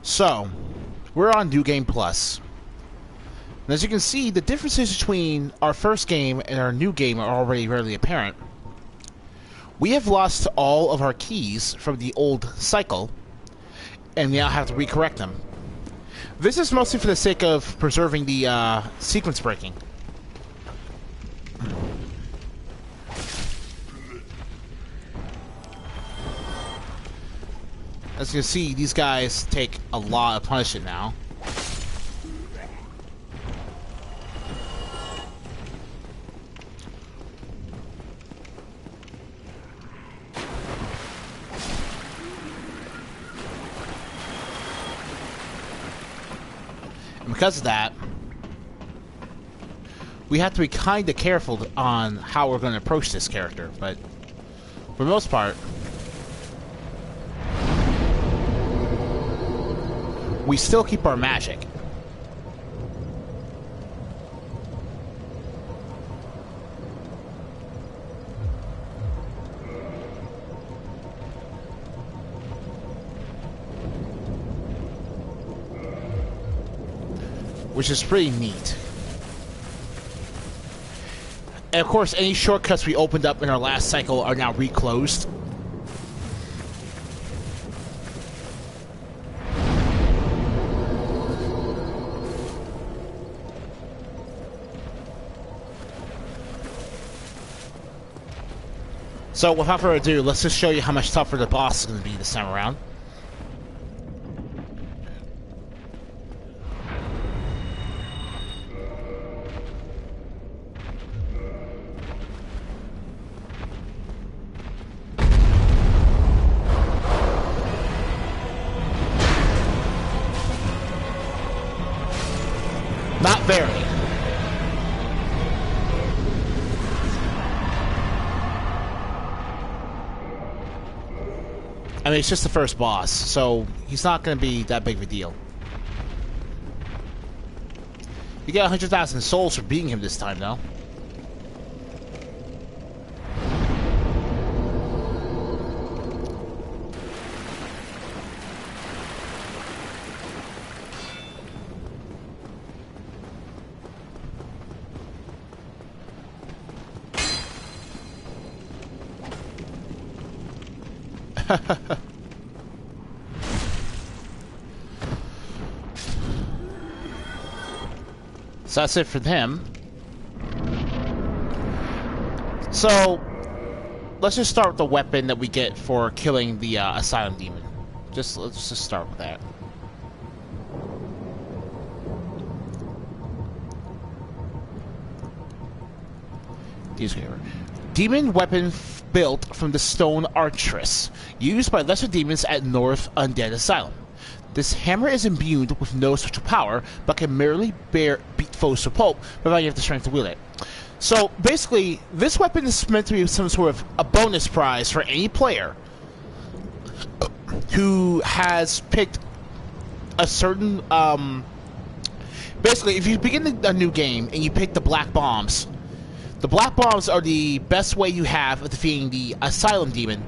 So, we're on New Game Plus. And as you can see, the differences between our first game and our new game are already readily apparent. We have lost all of our keys from the old cycle, and we now have to recorrect them. This is mostly for the sake of preserving the sequence breaking. As you can see, these guys take a lot of punishment now. And because of that, we have to be kind of careful on how we're going to approach this character, but for the most part, we still keep our magic. Which is pretty neat. And of course, any shortcuts we opened up in our last cycle are now reclosed. So, without further ado, let's just show you how much tougher the boss is going to be this time around. Not very. I mean, it's just the first boss, so he's not going to be that big of a deal. You get 100,000 souls for beating him this time, though. So that's it for them. So let's just start with the weapon that we get for killing the asylum demon. Let's just start with that. Demon weapon built from the stone archress, used by lesser demons at North Undead Asylum. This hammer is imbued with no special power, but can merely beat foes to pulp, providing you have the strength to wield it. So, basically, this weapon is meant to be some sort of a bonus prize for any player who has picked a certain, basically, if you begin a new game and you pick the black bombs are the best way you have of defeating the asylum demon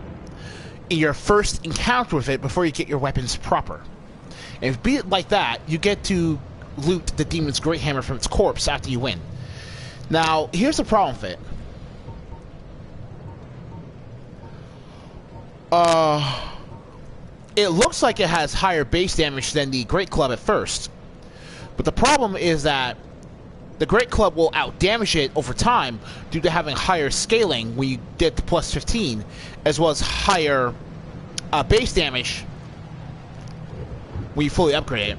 in your first encounter with it before you get your weapons proper. And if you beat it like that, you get to loot the demon's great hammer from its corpse after you win. Now, here's the problem with it. It looks like it has higher base damage than the Great Club at first. But the problem is that the Great Club will outdamage it over time due to having higher scaling when you get to plus 15, as well as higher base damage when you fully upgrade it.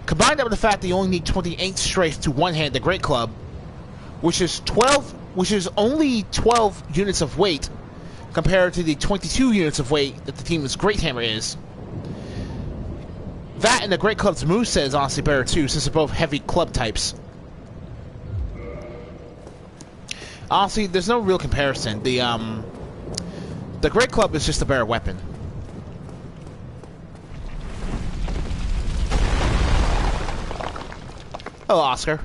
Combine that with the fact that you only need 28 strength to one-hand the Great Club, which is only 12 units of weight compared to the 22 units of weight that the team's Great Hammer is. That and the Great Club's moveset is honestly better too, since they're both heavy club types. Honestly, there's no real comparison. The Great Club is just a better weapon. Hello, Oscar.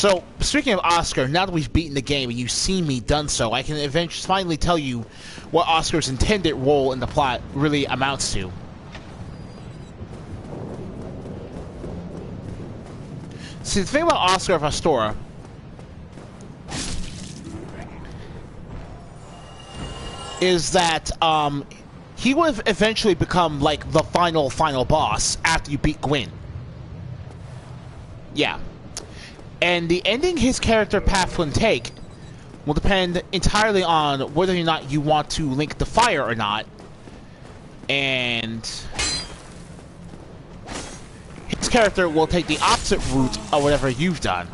So, speaking of Oscar, now that we've beaten the game and you've seen me done so, I can eventually finally tell you what Oscar's intended role in the plot really amounts to. See, the thing about Oscar of Astora is that he would have eventually become like the final boss after you beat Gwyn. Yeah. And the ending his character path will take will depend entirely on whether or not you want to link the fire or not. And his character will take the opposite route of whatever you've done.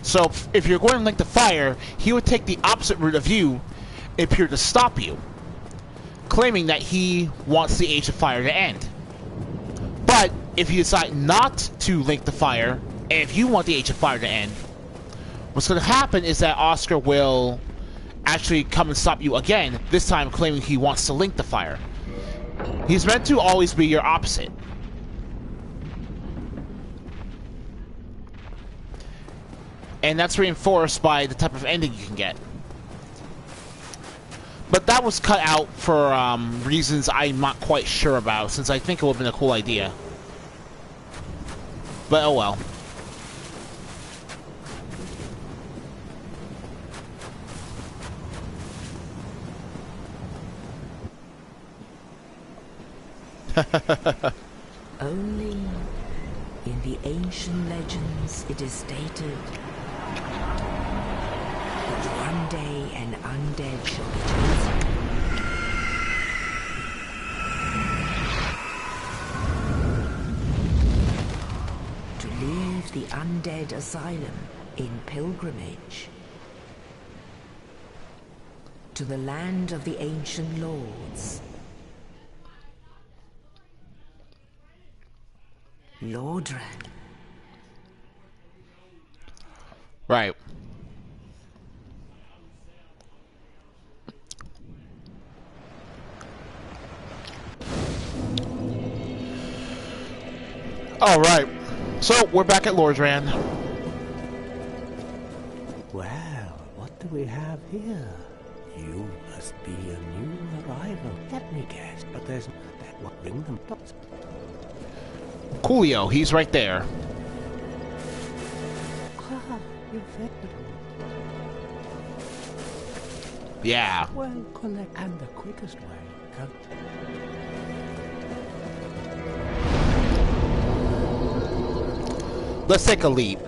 So, if you're going to link the fire, he would take the opposite route of you and appear to stop you, claiming that he wants the Age of Fire to end. But, if you decide not to link the fire, and if you want the Age of Fire to end, what's going to happen is that Oscar will actually come and stop you again, this time claiming he wants to link the fire. He's meant to always be your opposite. And that's reinforced by the type of ending you can get. But that was cut out for reasons I'm not quite sure about, since I think it would have been a cool idea. But oh well. Only in the ancient legends it is stated that one day an undead shall be chosen. To leave the undead asylum in pilgrimage to the land of the ancient lords. Lordran. Right. All right. So we're back at Lordran. Well, what do we have here? You must be a new arrival. Let me guess, but there's that what bring them up. Coolio, he's right there. Ah, you fed it. Yeah. Well, collect and the quickest way. Cut. Let's take a leap.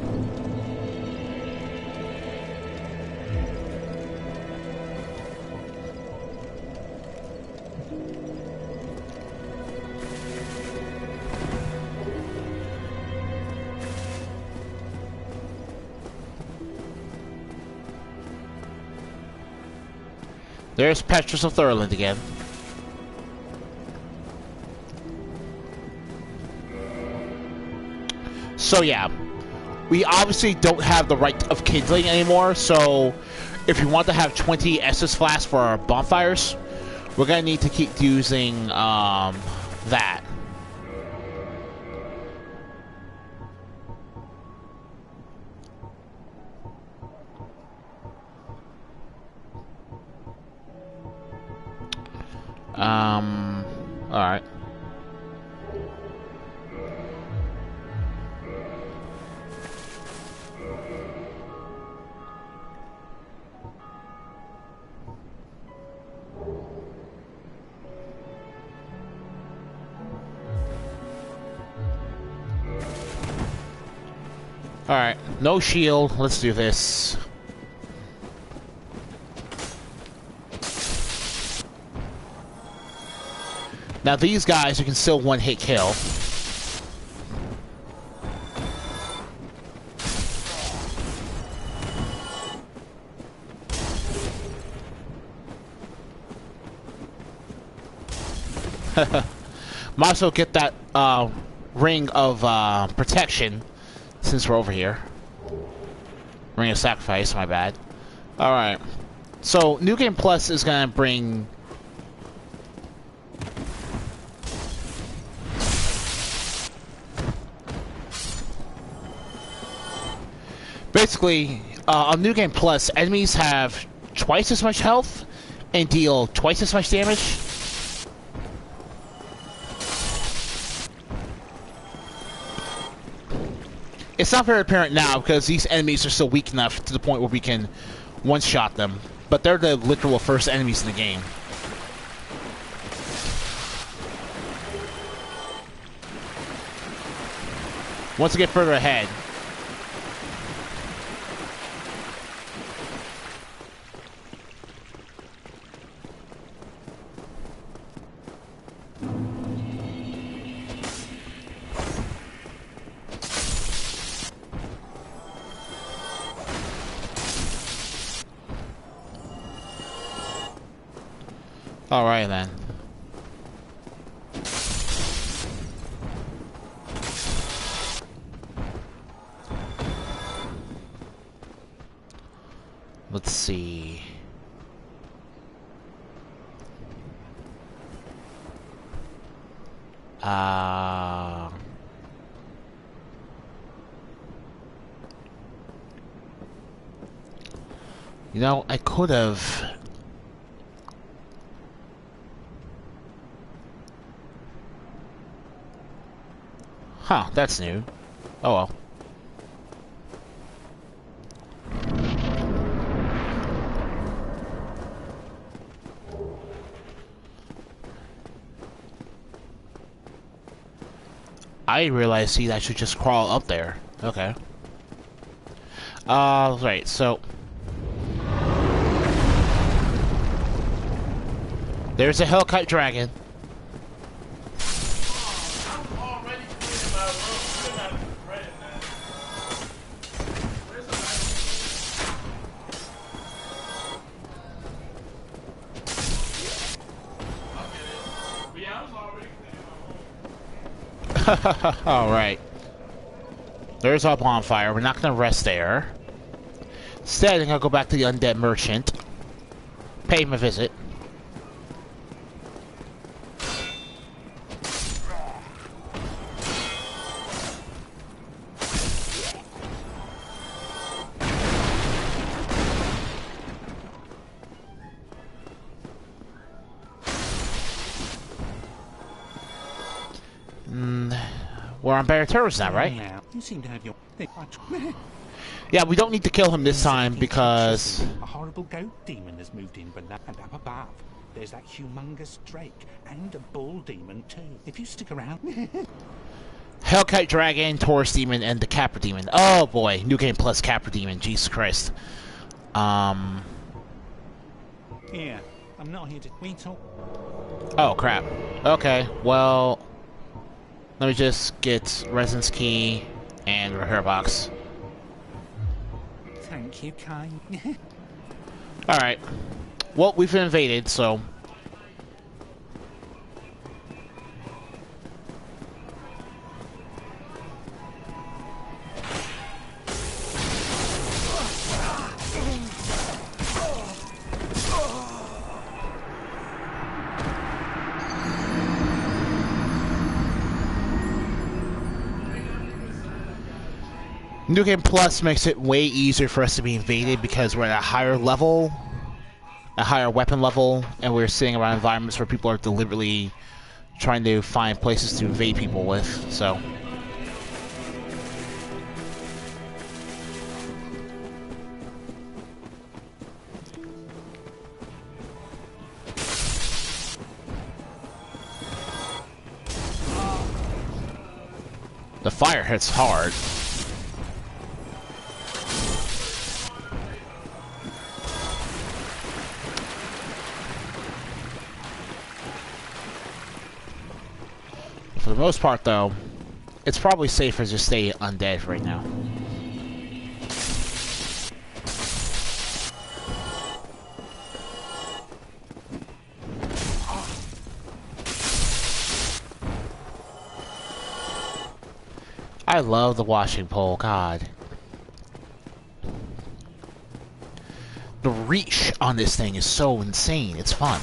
There's Petrus of Thurland again. So yeah, we obviously don't have the right of kindling anymore, so if we want to have 20 Estus flasks for our bonfires, we're gonna need to keep using that. Alright. Alright, no shield, let's do this. Now these guys you can still one-hit kill. Might as well get that ring of protection since we're over here. Ring of sacrifice, my bad. Alright. So, New Game Plus is gonna bring... Basically, on New Game Plus, enemies have twice as much health and deal twice as much damage. It's not very apparent now because these enemies are still weak enough to the point where we can one-shot them. But they're the literal first enemies in the game. Once we get further ahead... Alright then. Let's see. You know, I could have... Huh, that's new. Oh well. I realized, see, I should just crawl up there. Okay. Right, so... There's a Hellkite Dragon. Alright. There's our bonfire. We're not going to rest there. Instead, I'm going to go back to the Undead Merchant. Pay him a visit. We're on better terms now, right? You seem to have your Yeah, we don't need to kill him this time because... A horrible goat demon has moved in, and up above, there's that humongous drake and a bull demon too. If you stick around... Hellkite Dragon, Taurus Demon, and the Capra Demon. Oh boy, New Game Plus Capra Demon, Jesus Christ. Yeah, I'm not here to... We talk... Oh crap. Okay, well... Let me just get Residence Key and Repair Box. Thank you, kind. Alright. Well, we've been invaded, so... New Game Plus makes it way easier for us to be invaded because we're at a higher level, a higher weapon level, and we're sitting around environments where people are deliberately trying to find places to invade people with, so... The fire hits hard. For the most part, though, it's probably safer to just stay undead right now. I love the washing pole, God. The reach on this thing is so insane. It's fun.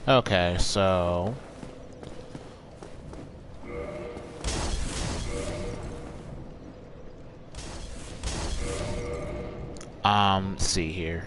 Okay, so... let's see here.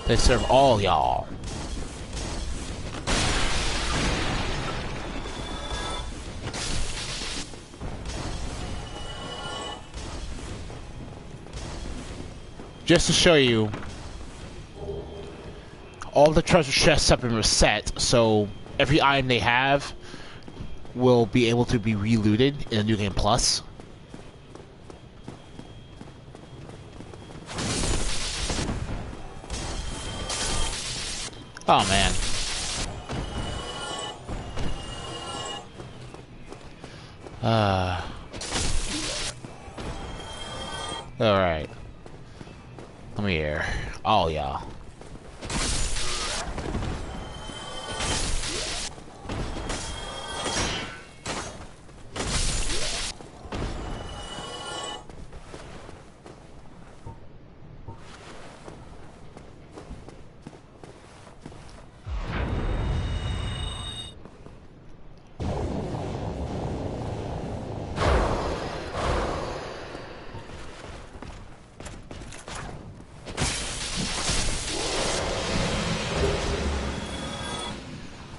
They serve all y'all. Just to show you, all the treasure chests have been reset, so every item they have will be able to be relooted in the New Game Plus. Oh man. Alright. Come here. All y'all.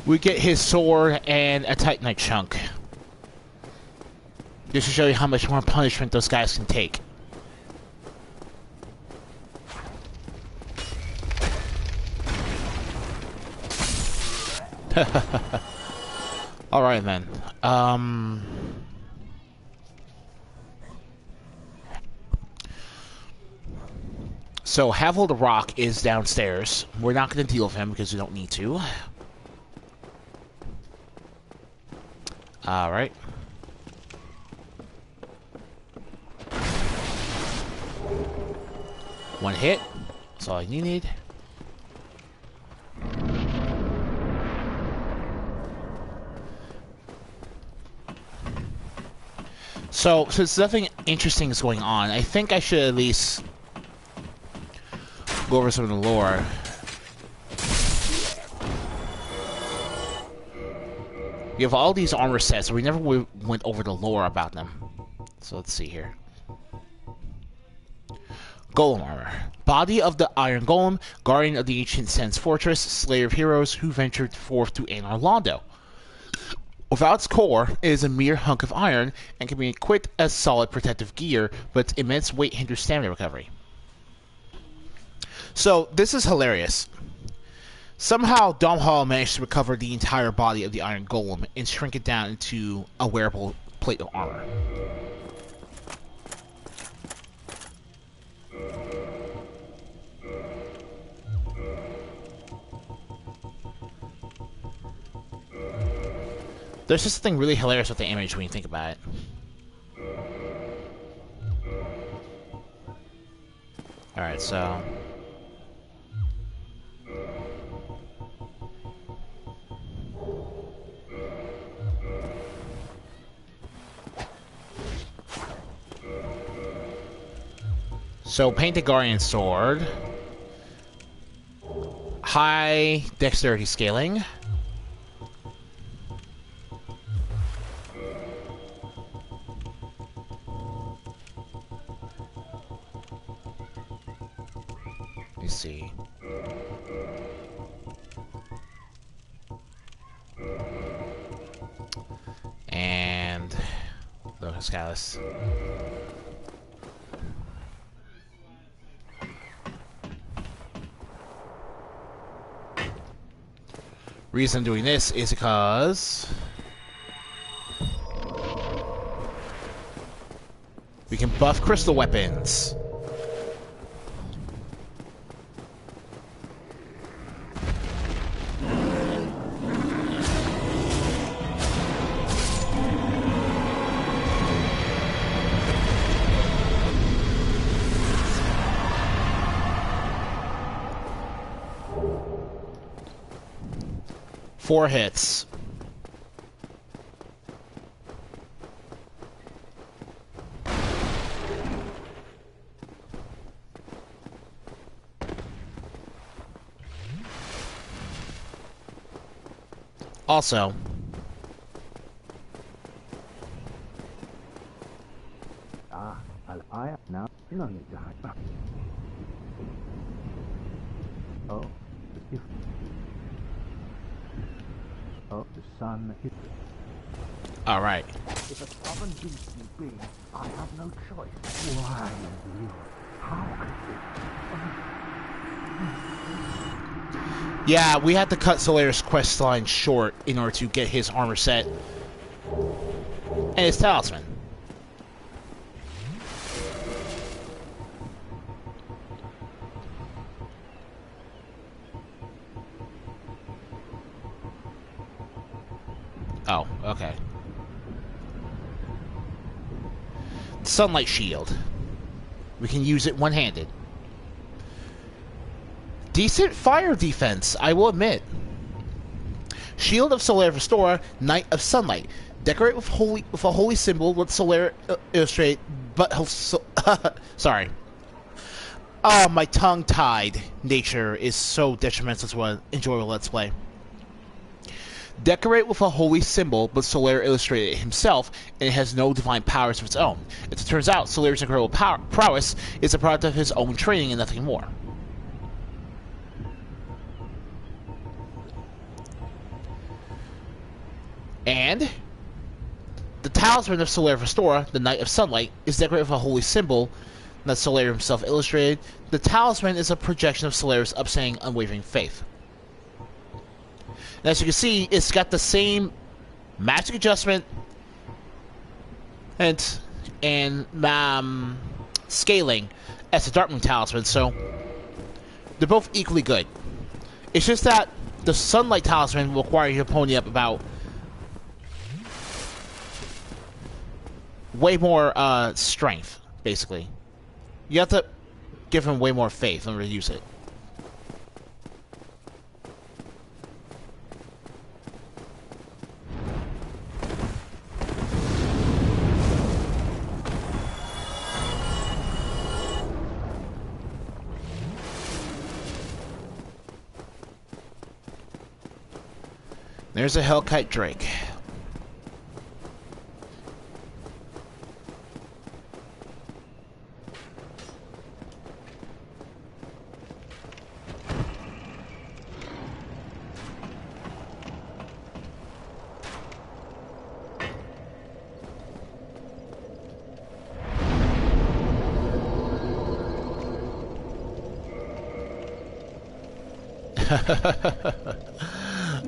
We get his sword and a Titanite chunk. Just to show you how much more punishment those guys can take. Alright then. So Havel the Rock is downstairs. We're not going to deal with him because we don't need to. Alright. One hit. That's all you need. So, since nothing interesting is going on, I think I should at least go over some of the lore. We have all these armor sets, so we never went over the lore about them. So let's see here. Golem armor. Body of the Iron Golem, guardian of the ancient Sen's fortress, slayer of heroes who ventured forth to Anar Londo. Without its core, it is a mere hunk of iron and can be equipped as solid protective gear, but its immense weight hinders stamina recovery. So, this is hilarious. Somehow, Domhall managed to recover the entire body of the Iron Golem and shrink it down into a wearable plate of armor. There's just something really hilarious with the image when you think about it. Alright, so... So, Painted Guardian Sword. High Dexterity Scaling. Let me see. And... Locus Callus. Reason I'm doing this is because we can Buff crystal weapons. Four hits. Also, I now no need to hide. Oh, if the sun is. all right. If a stubborn beast you be, I have no choice. Why you? How could Yeah, we had to cut Solaris' quest line short in order to get his armor set and his talisman. Oh, okay. Sunlight shield. We can use it one-handed. Decent fire defense, I will admit. Shield of Solar Restorer, Knight of Sunlight. Decorate with a holy symbol with Solar illustrate, but sorry. Oh, my tongue-tied nature is so detrimental to an enjoyable Let's Play. Decorate with a holy symbol, but Solar illustrated it himself, and it has no divine powers of its own. As it turns out, Solar's incredible prowess is a product of his own training and nothing more. And the talisman of Solar Restorer, the Knight of Sunlight, is decorated with a holy symbol that Solar himself illustrated. The talisman is a projection of Solar's upstanding, unwavering faith. And as you can see, it's got the same magic adjustment and scaling as the Darkmoon talisman, so they're both equally good. It's just that the Sunlight talisman will require you to pony up about way more strength, basically. You have to give him way more faith in order to use it. There's a Hellkite Drake.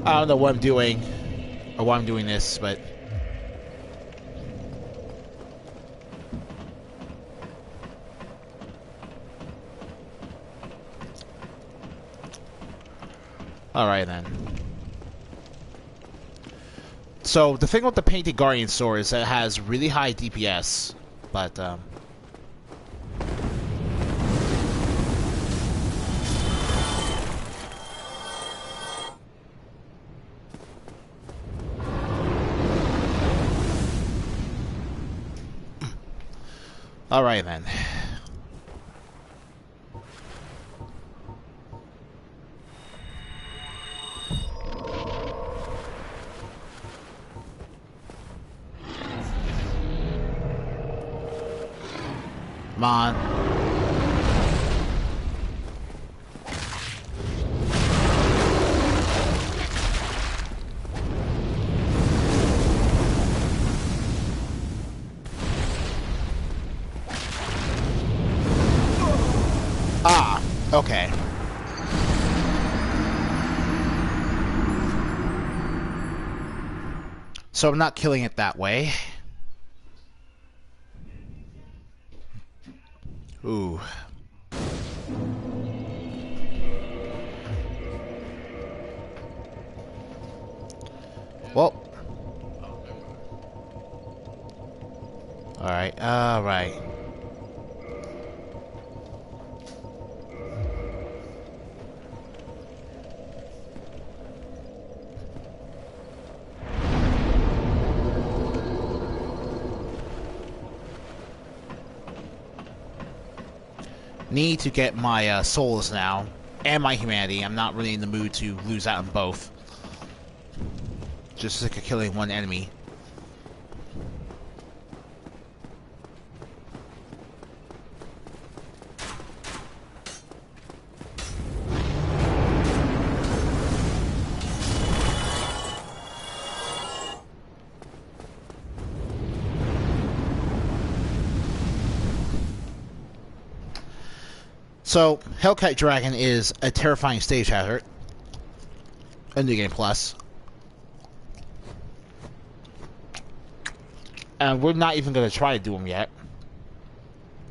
I don't know what I'm doing, or why I'm doing this, but... Alright then. So, the thing with the Painted Guardian Sword is that it has really high DPS, but, Alright then. Come on. Ah, okay. So I'm not killing it that way. Ooh. Well. Alright, alright. Need to get my souls now, and my humanity. I'm not really in the mood to lose out on both. Just sick of killing one enemy. So, Hellcat Dragon is a terrifying stage hazard. A New Game Plus. And we're not even going to try to do them yet.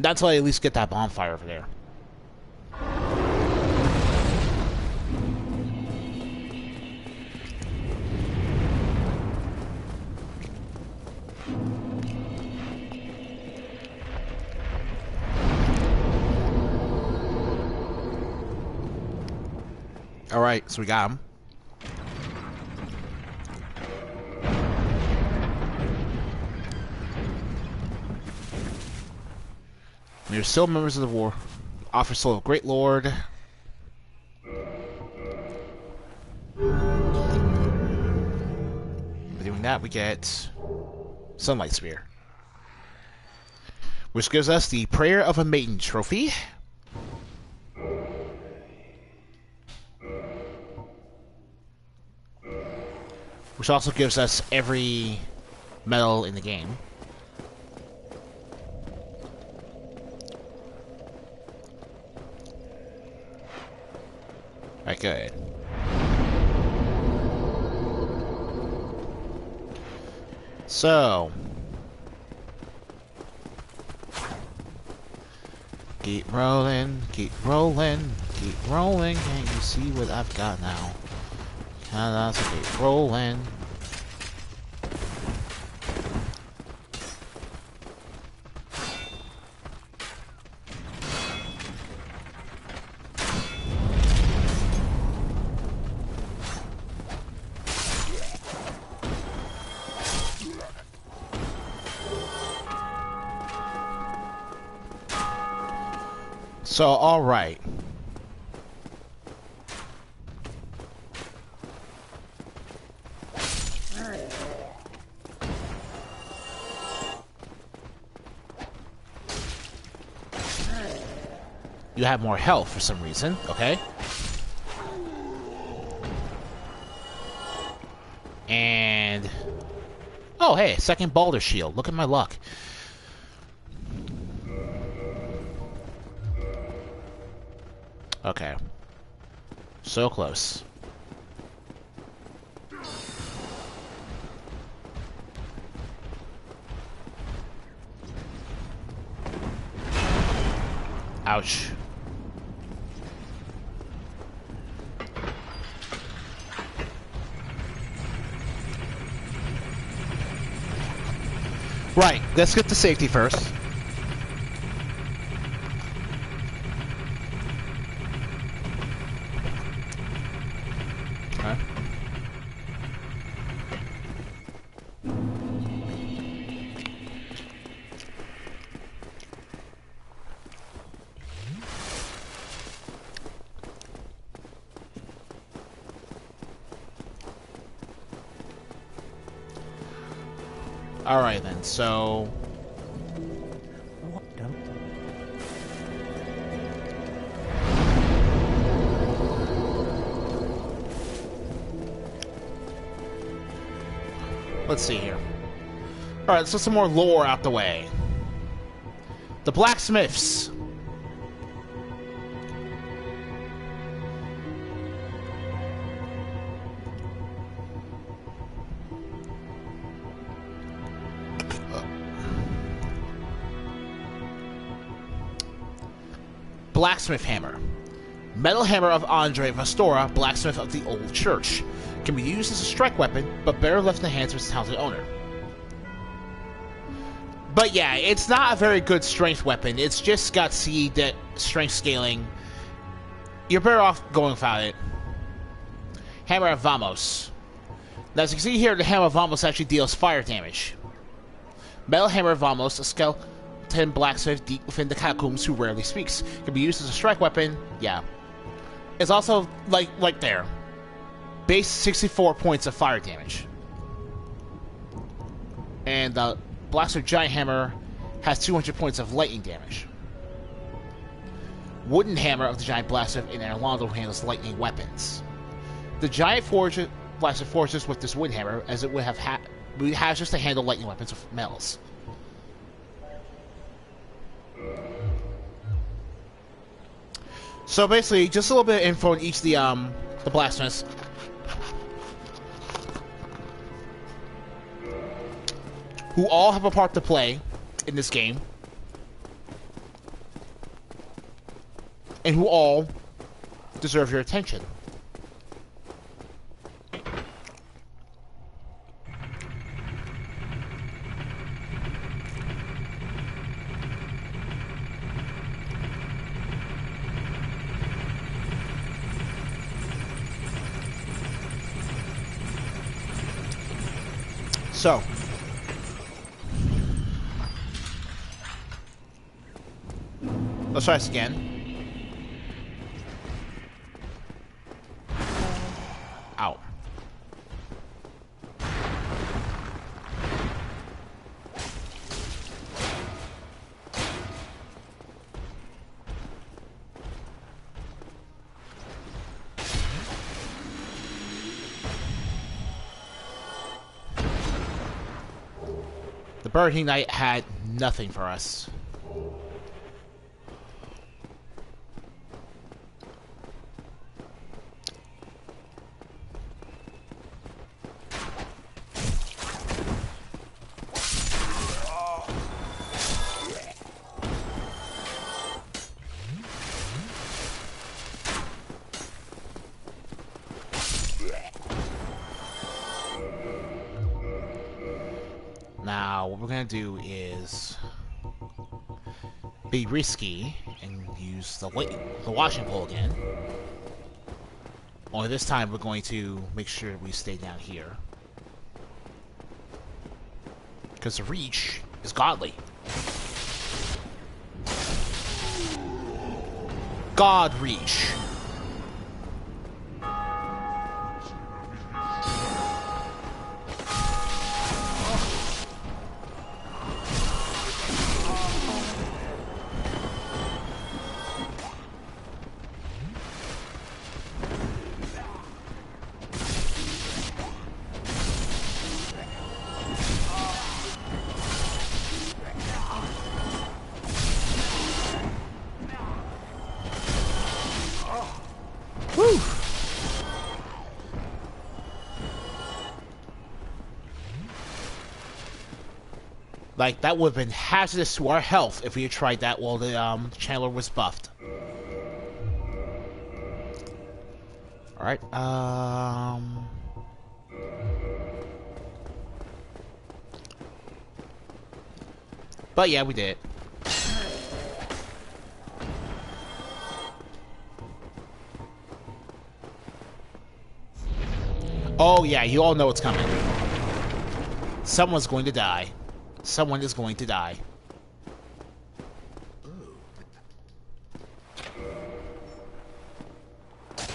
That's why I at least get that bonfire over there. Alright, so we got him. You're still members of the war. Offer soul of Great Lord. By doing that, we get Sunlight Spear, which gives us the Prayer of a Maiden trophy. Which also gives us every medal in the game. Alright, good. So, keep rolling, keep rolling, keep rolling. Can you see what I've got now? Kinda keep rolling. So, alright. You have more health for some reason, okay? And... oh, hey, second Balder shield. Look at my luck. Okay. So close. Ouch. Right, let's get to safety first. Okay. Alright then, so... What don't... let's see here. Alright, let's get some more lore out the way. The blacksmiths. Blacksmith Hammer. Metal Hammer of Andre Vastora, blacksmith of the Old Church. Can be used as a strike weapon, but better left in the hands of its talented owner. But yeah, it's not a very good strength weapon. It's just got C that strength scaling. You're better off going without it. Hammer of Vamos. Now, as you can see here, the Hammer of Vamos actually deals fire damage. Metal Hammer of Vamos, a skeleton blacksmith deep within the catacombs who rarely speaks. Can be used as a strike weapon. Yeah. It's also like there. Base 64 points of fire damage. And the Blacksmith Giant Hammer has 200 points of lightning damage. Wooden Hammer of the Giant Blacksmith in Orlando handles lightning weapons. The Giant Blacksmith forges with this wooden hammer, as it would have has just to handle lightning weapons with metals. So basically, just a little bit of info on each of the blacksmiths. Who all have a part to play in this game. And who all deserve your attention. So, let's try this again. Ow. The Burning Knight had nothing for us. Now, what we're going to do is be risky and use the washing pole again. Only this time we're going to make sure we stay down here. Because the reach is godly. God reach. Woo! Like, that would have been hazardous to our health if we had tried that while the Chandler was buffed. Alright, but yeah, we did it. Oh yeah, you all know what's coming. Someone's going to die. Someone is going to die.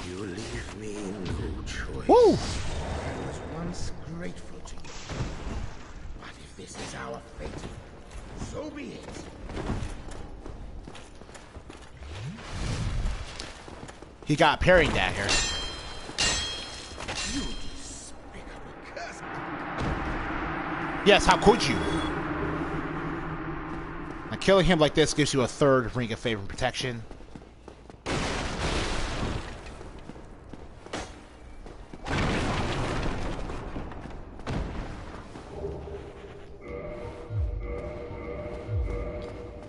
You leave me no choice. Woo! I was once grateful to you. But if this is our fate, so be it. He got a parrying dagger. You despicable curse. Yes, how could you? Now, killing him like this gives you a third ring of favor and protection.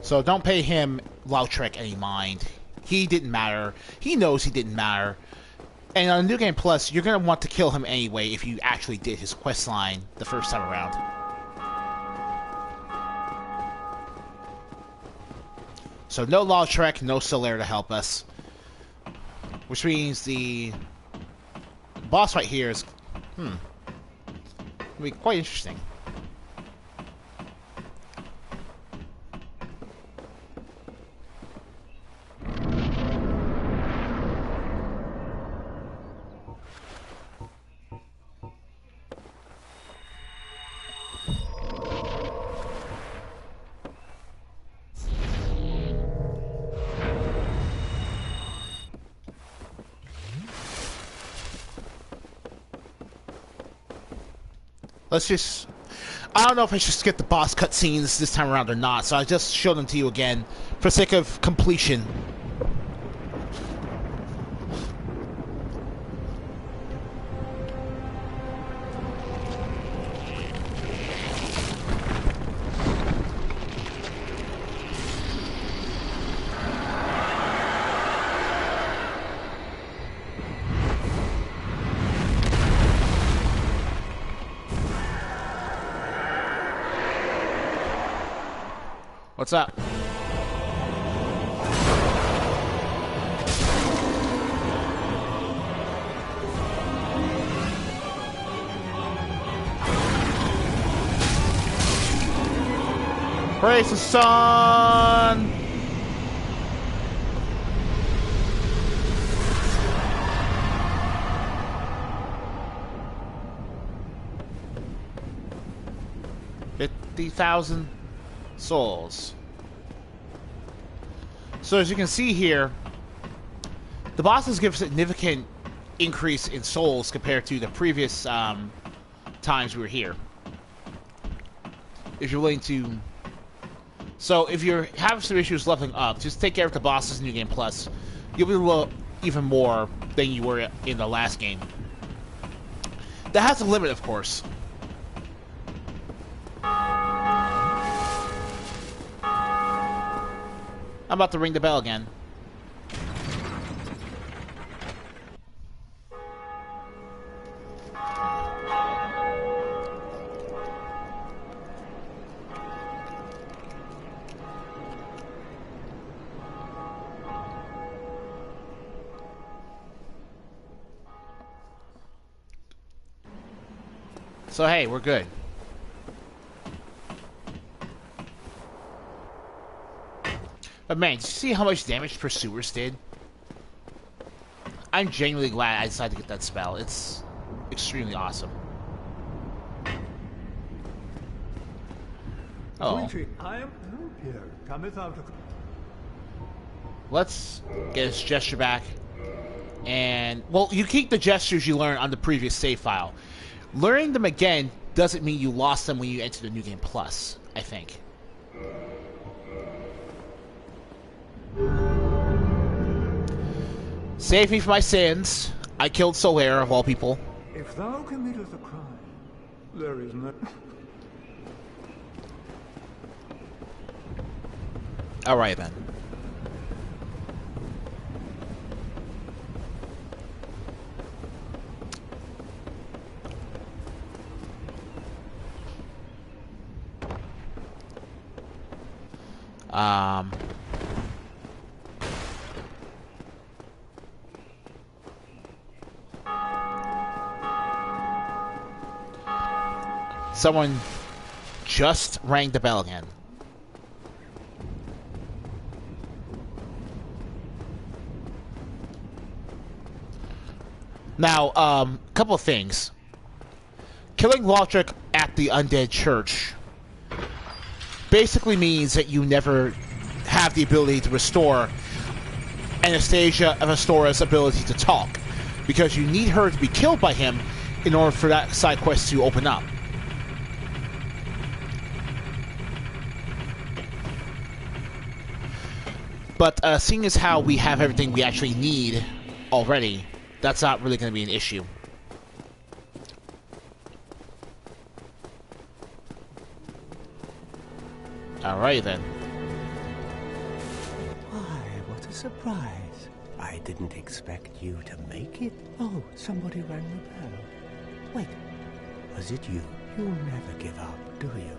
So don't pay him Lautrec any mind. He didn't matter. He knows he didn't matter. And on New Game Plus, you're going to want to kill him anyway if you actually did his quest line the first time around. So no Lautrec, no Solaire to help us. Which means the boss fight here is... it'll be quite interesting. Let's just... I don't know if I should skip the boss cutscenes this time around or not, so I just showed them to you again for sake of completion. What's up? Praise the sun! $50,000 souls. So as you can see here, the bosses give a significant increase in souls compared to the previous times we were here. If you're willing to... So if you're having some issues leveling up, just take care of the bosses in New Game Plus. You'll be able to even more than you were in the last game. That has a limit, of course. I'm about to ring the bell again. So hey, we're good. But man, did you see how much damage Pursuers did? I'm genuinely glad I decided to get that spell. It's extremely awesome. Oh. I am here. Cometh out of... Let's get his gesture back. And, well, you keep the gestures you learned on the previous save file. Learning them again doesn't mean you lost them when you enter the New Game Plus, I think. Save me from my sins. I killed Solaire, of all people. If thou committeth a crime, there is no... Alright then. Someone just rang the bell again. Now, couple of things. Killing Lautrec at the Undead Church basically means that you never have the ability to restore Anastasia and Astora's ability to talk, because you need her to be killed by him in order for that side quest to open up. But seeing as how we have everything we actually need already, that's not really going to be an issue. Alright then. Why, what a surprise. I didn't expect you to make it. Oh, somebody rang the bell. Wait, was it you? You never give up, do you?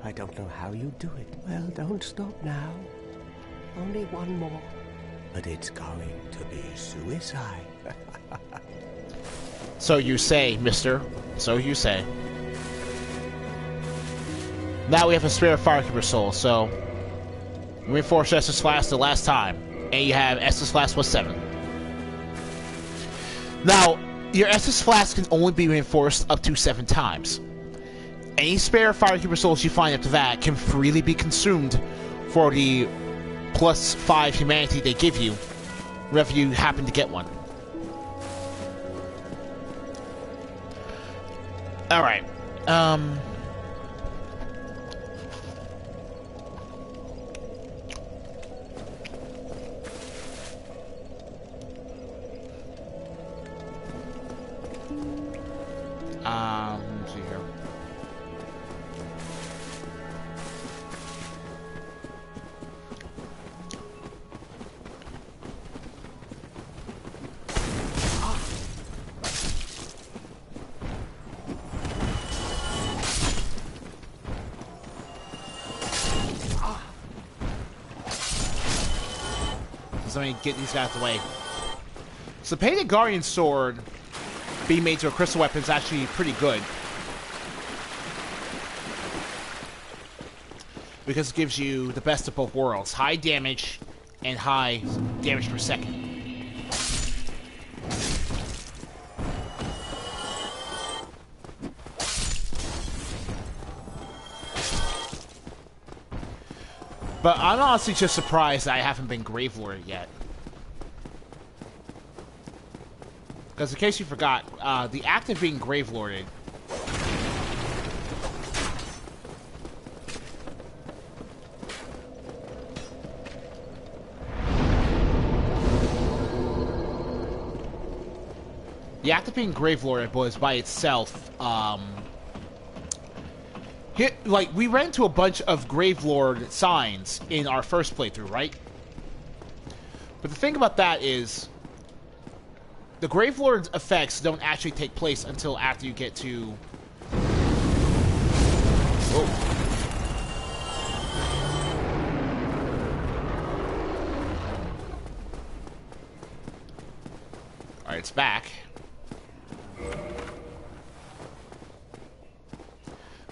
I don't know how you do it. Well, don't stop now. Only one more. But it's going to be suicide. So you say, mister. So you say. Now we have a spare Firekeeper soul, so... Reinforce Estus Flask the last time. And you have Estus Flask plus 7. Now, your Estus Flask can only be reinforced up to 7 times. Any spare Firekeeper souls you find after that can freely be consumed for the plus 5 humanity they give you, whenever you happen to get one. Alright, let's see here. So let me get these guys away. So the Painted Guardian Sword being made to a crystal weapon is actually pretty good. Because it gives you the best of both worlds. High damage and high damage per second. But I'm honestly just surprised that I haven't been Gravelorded yet. Because in case you forgot, the act of being Gravelorded... The act of being Gravelorded was by itself, like, we ran into a bunch of Gravelord signs in our first playthrough, right? But the thing about that is, the Gravelord's effects don't actually take place until after you get to... Whoa. Alright, it's back.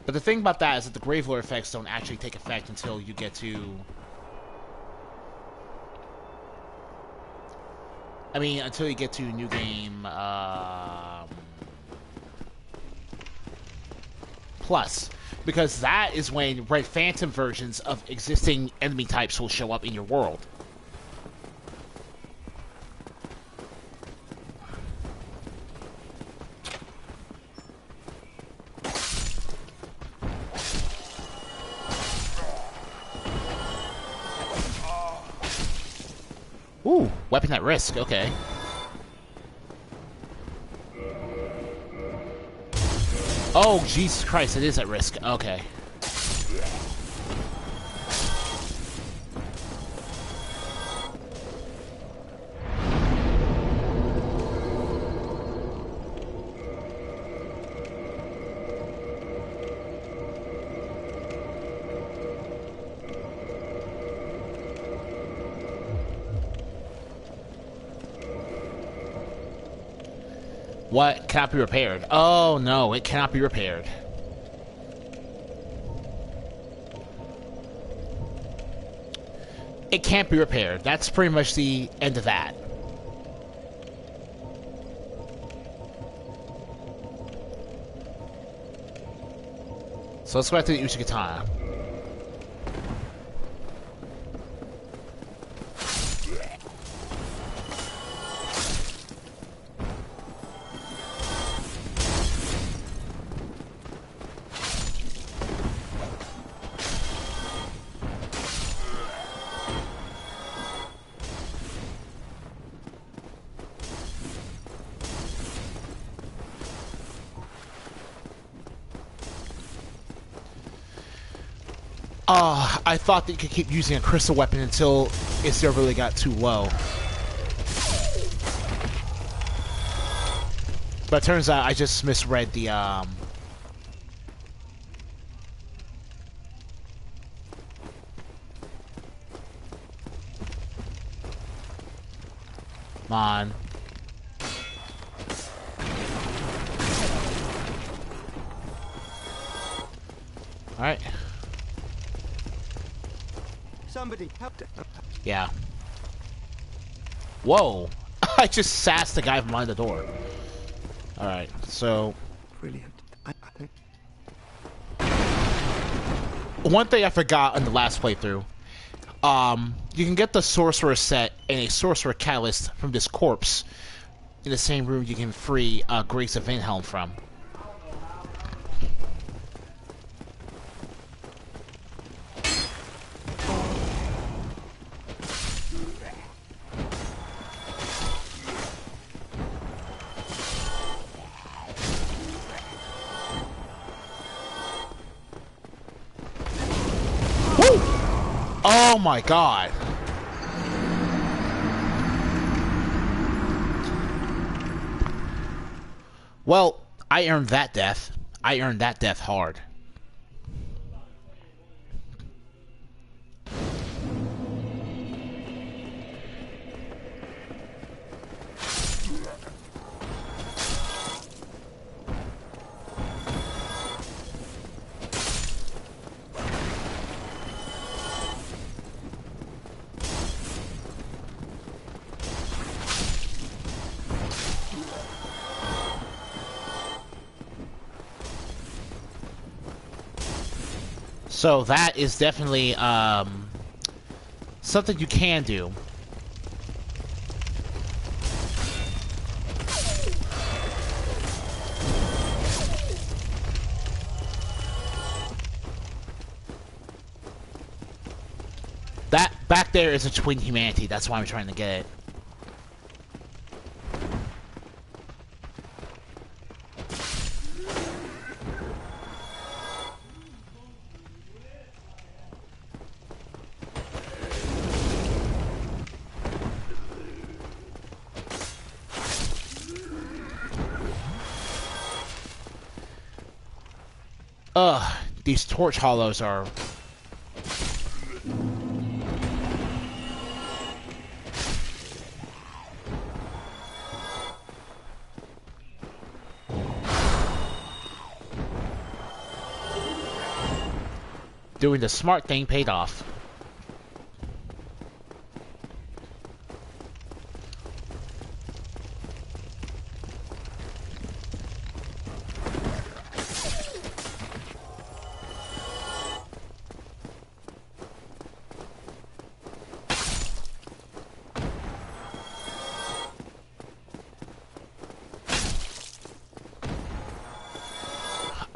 But the thing about that is that the Gravelord effects don't actually take effect until you get to... I mean, until you get to New Game... Plus. Because that is when Red Phantom versions of existing enemy types will show up in your world. Ooh, weapon at risk, okay. Oh, Jesus Christ, it is at risk, okay. What? Cannot be repaired. Oh, no, it cannot be repaired. It can't be repaired. That's pretty much the end of that. So let's go back to the Uchigatana. I thought that you could keep using a crystal weapon until it still really got too low. But it turns out I just misread the, Come on. Alright. Somebody help. Yeah. Whoa. I just sassed the guy from behind the door. Alright, so... Brilliant. I think... One thing I forgot in the last playthrough. You can get the Sorcerer set and a Sorcerer Catalyst from this corpse in the same room you can free Grace of Vinhelm from. Oh my god. Well, I earned that death. I earned that death hard. So that is definitely something you can do. That back there is a twin humanity. That's why I'm trying to get it. Ugh, these torch hollows are... Doing the smart thing paid off.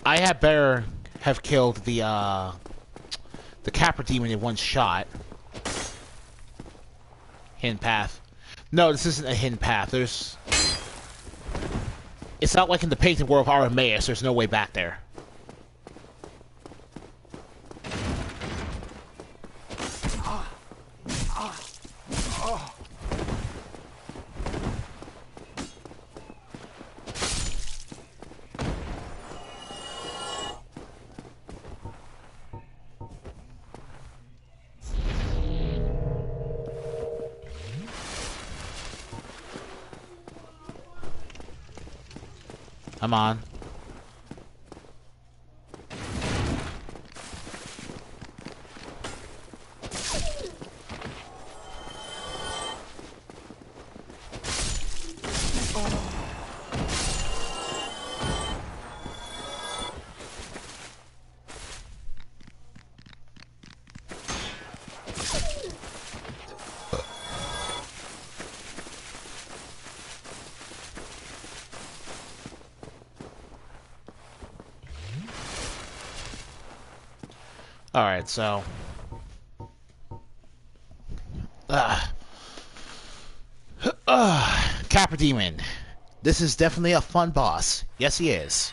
I had better have killed the Capra Demon in one shot. Hidden path. No, this isn't a hidden path. There's... It's not like in the painted world of Aramaeus. There's no way back there. Come on. Alright, so... Capra Demon. This is definitely a fun boss. Yes, he is.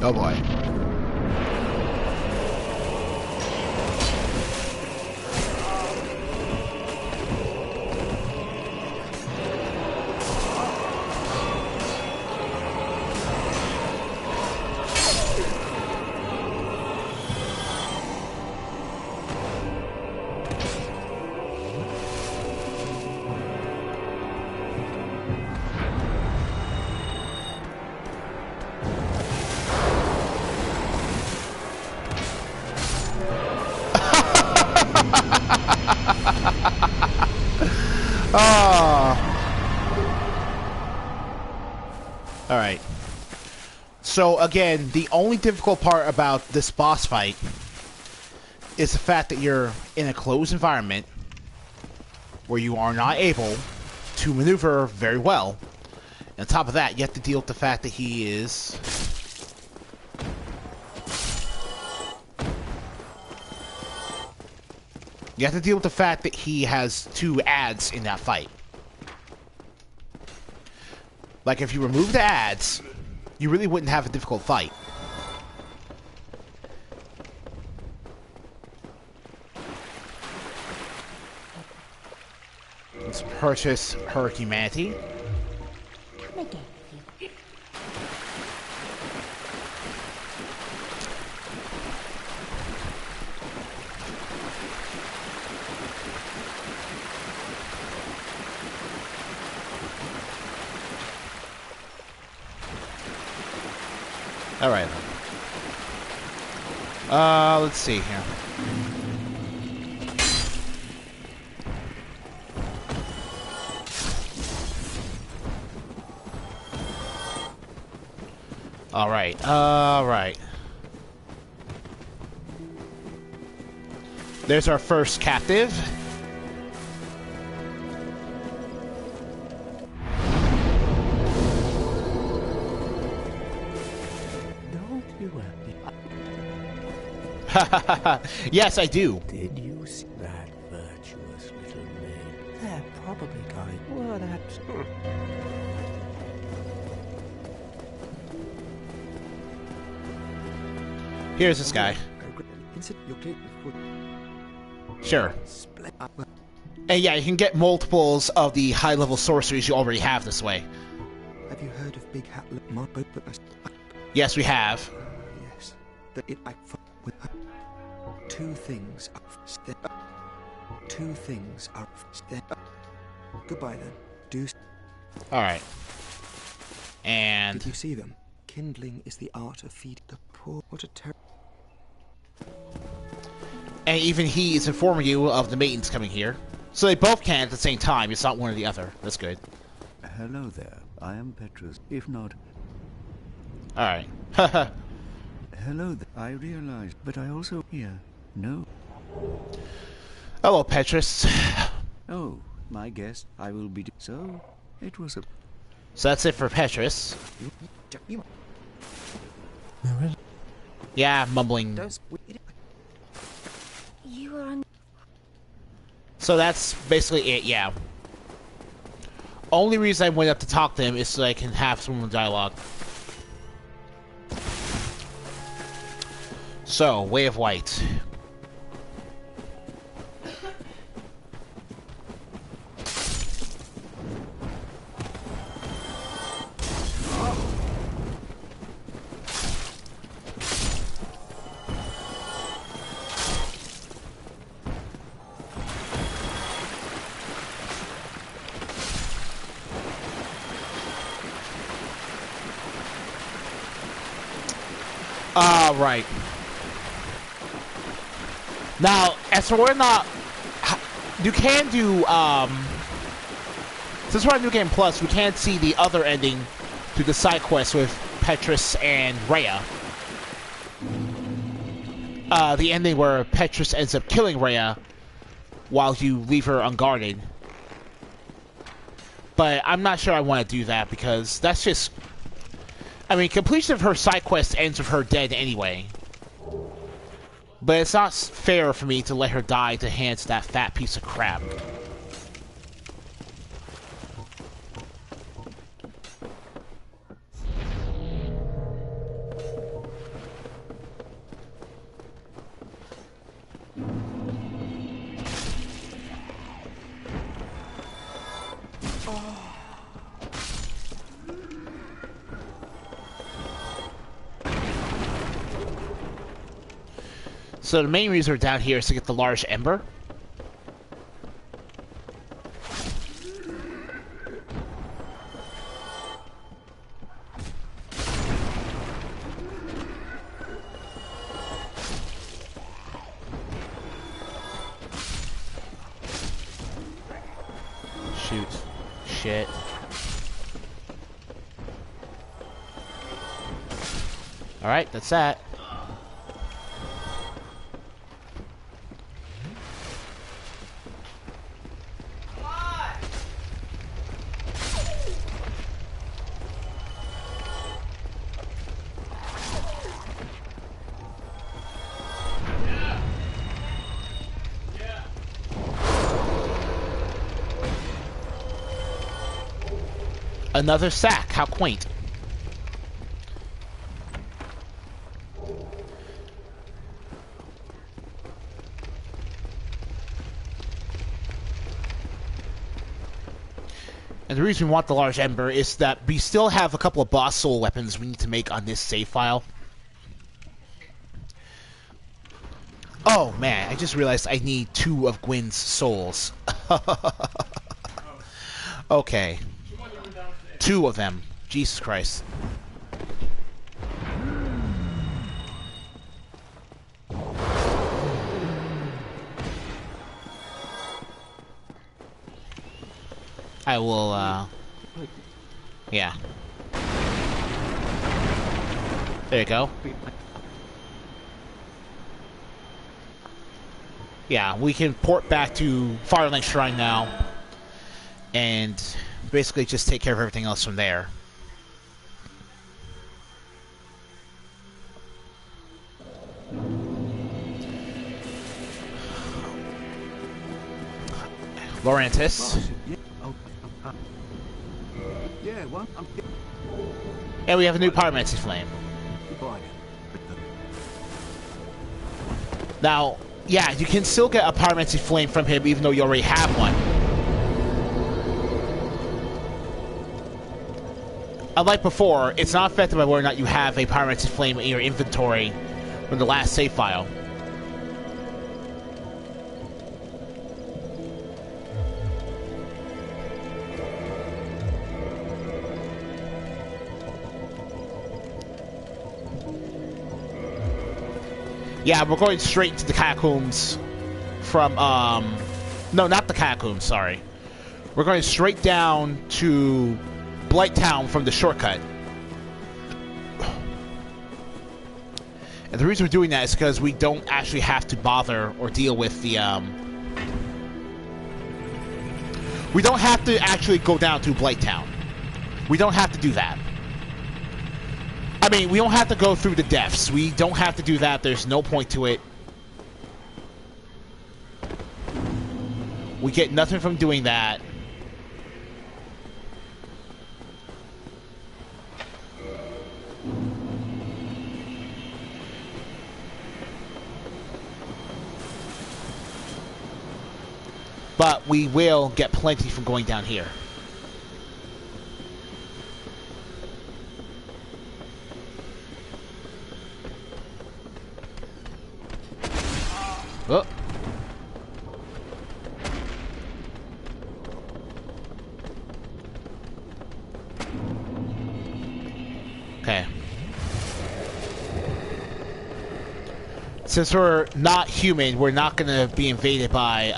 Oh boy. Alright. So, again, the only difficult part about this boss fight is the fact that you're in a closed environment where you are not able to maneuver very well. And on top of that, you have to deal with the fact that he is... You have to deal with the fact that he has 2 ads in that fight. Like, if you remove the ads, you really wouldn't have a difficult fight. Let's purchase her humanity. Come again. All right. Let's see here. All right. There's our first captive. Yes, I do. Did you see that virtuous little maid? They're probably going. Well, that's. Here's this guy. Sure. And yeah, you can get multiples of the high-level sorceries you already have this way. Have you heard of Big Hat Mod? Yes, we have. Yes. That it I with her. Two things are Goodbye then. Do. All right. And did you see them? Kindling is the art of feeding the poor. What a terrible. And even he is informing you of the maidens coming here. So they both can at the same time. It's not one or the other. That's good. Hello there. I am Petrus. If not... Alright. Hello there. I realized, but I also... Here. No. Hello, Petrus. Oh, my guest. I will be... So, it was a... So that's it for Petrus. Yeah, mumbling. You are on. So that's basically it, yeah. Only reason I went up to talk to him is so I can have some dialogue. So, Way of White. Right. Now, as we're not... You can do, since we're on New Game Plus, we can't see the other ending to the side quest with Petrus and Rhea. The ending where Petrus ends up killing Rhea while you leave her unguarded. But I'm not sure I want to do that because that's just... I mean, completion of her side quest ends with her dead anyway. But it's not fair for me to let her die to hands that fat piece of crap. So the main reason we're down here is to get the large ember. Shoot. Shit. Alright, that's that. Another sack, how quaint. And the reason we want the large ember is that we still have a couple of boss soul weapons we need to make on this save file. Oh man, I just realized I need 2 of Gwyn's souls. Okay. 2 of them. Jesus Christ. I will, yeah. There you go. Yeah, we can port back to Firelink Shrine now, and basically just take care of everything else from there. Laurentis. And we have a new Pyromancy Flame. Now, yeah, you can still get a Pyromancy Flame from him even though you already have one. Unlike before, it's not affected by whether or not you have a Pyromancy Flame in your inventory from the last save file. Yeah, we're going straight to the catacombs from, no, not the catacombs, sorry. We're going straight down to Blighttown from the shortcut. And the reason we're doing that is because we don't actually have to bother or deal with the, we don't have to actually go down to Blighttown. We don't have to do that. I mean, we don't have to go through the deaths. We don't have to do that. There's no point to it. We get nothing from doing that. But we will get plenty from going down here. Oh. Okay. Since we're not human, we're not gonna be invaded by,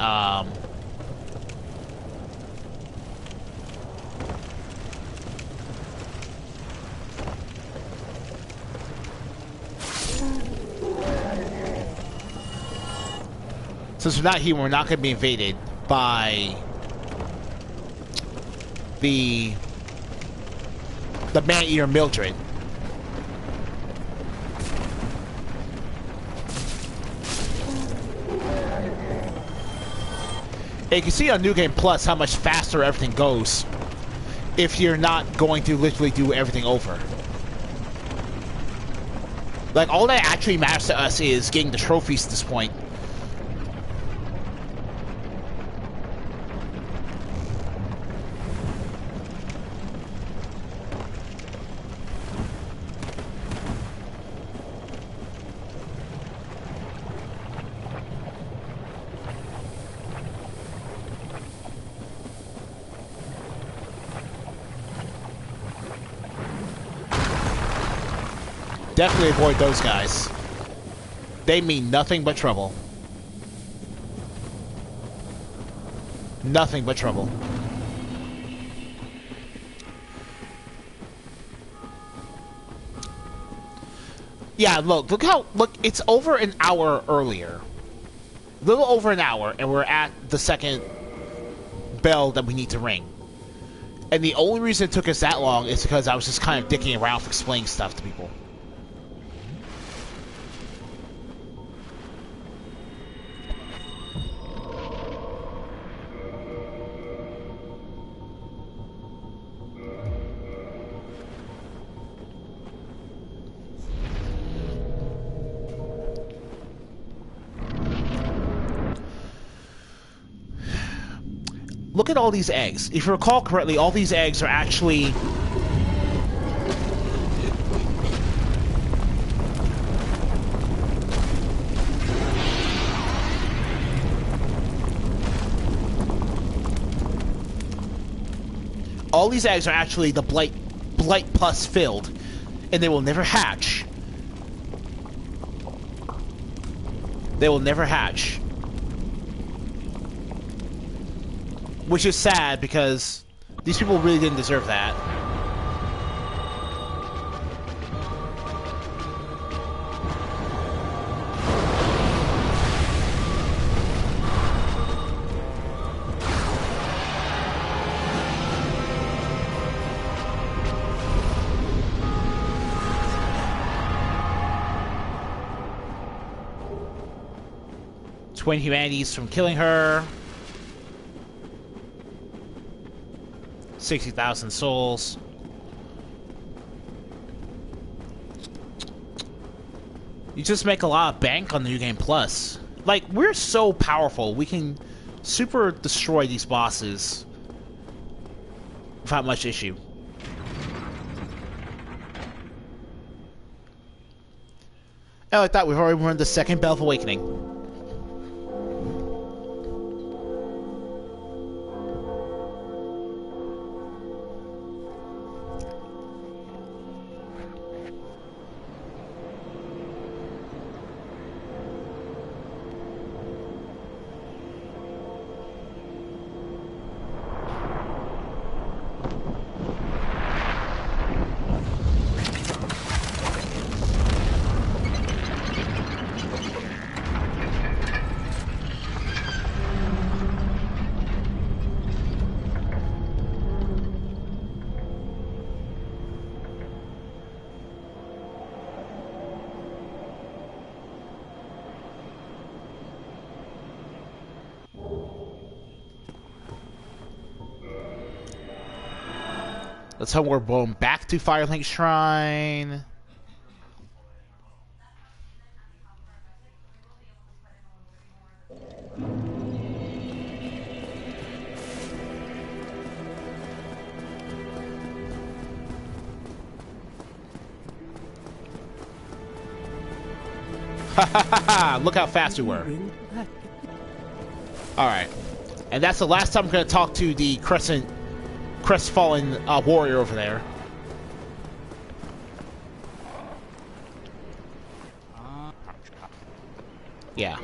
since we're not human, we're not going to be invaded by the man-eater Mildred. And you can see on New Game Plus how much faster everything goes if you're not going to literally do everything over. Like, all that actually matters to us is getting the trophies at this point. Definitely avoid those guys. They mean nothing but trouble. Nothing but trouble. Yeah, look, it's over an hour earlier. A little over an hour, and we're at the second bell that we need to ring. And the only reason it took us that long is because I was just kind of dicking around for explaining stuff to people. Look at all these eggs. If you recall correctly, all these eggs are actually... All these eggs are actually the blight pus filled, and they will never hatch. They will never hatch. Which is sad, because these people really didn't deserve that. Twin humanities from killing her. 60,000 souls. You just make a lot of bank on the New Game Plus. Like, we're so powerful, we can super destroy these bosses without much issue. And like that, we've already run the second Bell of Awakening. Let's hope we're going back to Firelink Shrine. Ha ha ha ha! Look how fast we were. Alright. And that's the last time I'm going to talk to the crestfallen warrior over there. Yeah.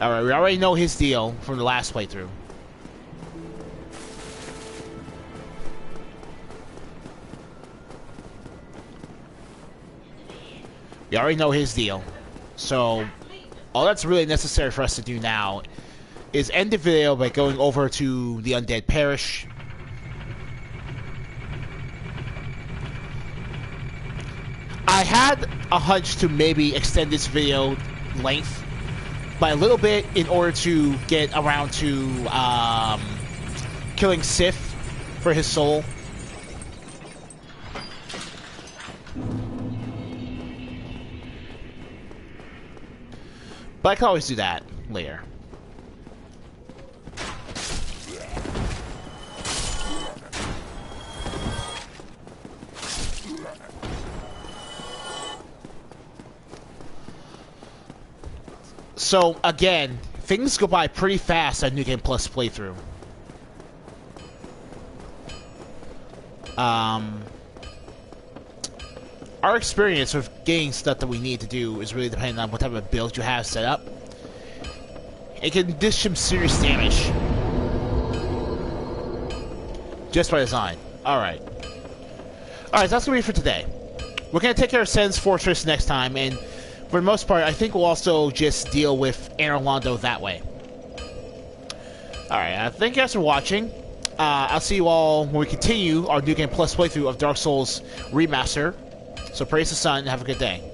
Alright, we already know his deal from the last playthrough. We already know his deal. So, all that's really necessary for us to do now is end the video by going over to the Undead Parish. I had a hunch to maybe extend this video length by a little bit in order to get around to killing Sif for his soul. But I can always do that later. So, again, things go by pretty fast on New Game Plus playthrough. our experience with getting stuff that we need to do is really dependent on what type of build you have set up. It can dish some serious damage. Just by design. Alright. Alright, so that's going to be it for today. We're going to take care of Sen's Fortress next time, and for the most part, I think we'll also just deal with Anorlando that way. Alright, thank you guys for watching. I'll see you all when we continue our New Game Plus playthrough of Dark Souls Remaster. So praise the sun and have a good day.